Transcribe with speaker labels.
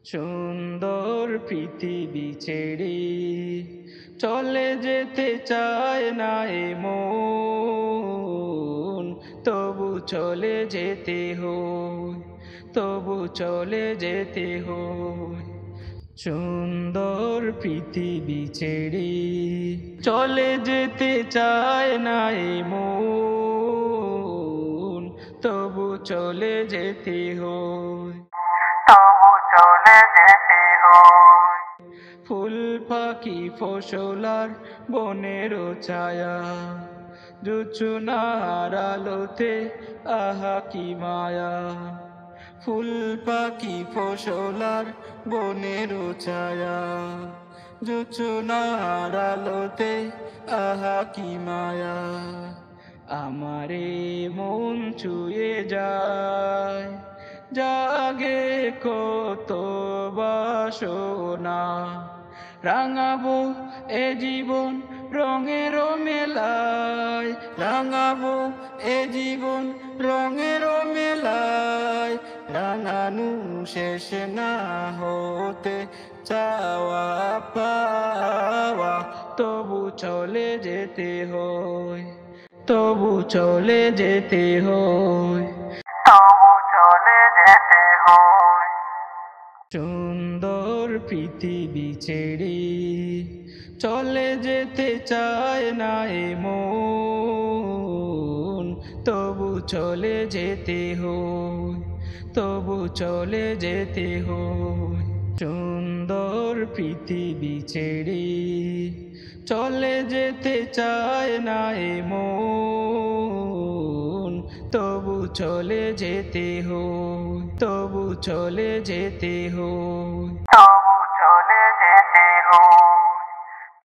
Speaker 1: সুন্দর পৃথিবী ছেড়ে চলে যেতে চায় না এ মন, তবু চলে যেতে হয়, তবু চলে যেতে হয়। সুন্দর পৃথিবী ছেড়ে চলে যেতে চায় না এ মন, তবু চলে যেতে হয়, তবু চলে যেতে হয়। ফুল পাখি ফসলার বনের ছায়া, জোছনার আলোতে আহা কি মায়া। ফুল পাখি ফসলার বনের ছায়া, জোছনার আলোতে আহা কি মায়া। আমারে মন ছুঁয়ে যায়, জাগে কত বাসনা। রাঙাবো এ জীবন রঙের মেলায়, রাঙাবো এ জীবন রঙের মেলায়। রাঙানু শেষ না হতে চাওয়া পাওয়া, তবু চলে যেতে হয়, তবু চলে যেতে হয়, তবু চলে যেতে হয়। সুন্দর পৃথিবী ছেড়ে চলে যেতে চায় না এ মন, তবু চলে যেতে হয়, তবু চলে যেতে হয়। সুন্দর পৃথিবী ছেড়ে চলে যেতে চায় না এ মন, তবু চলে যেতে হয়, তবু চলে যেতে হয়।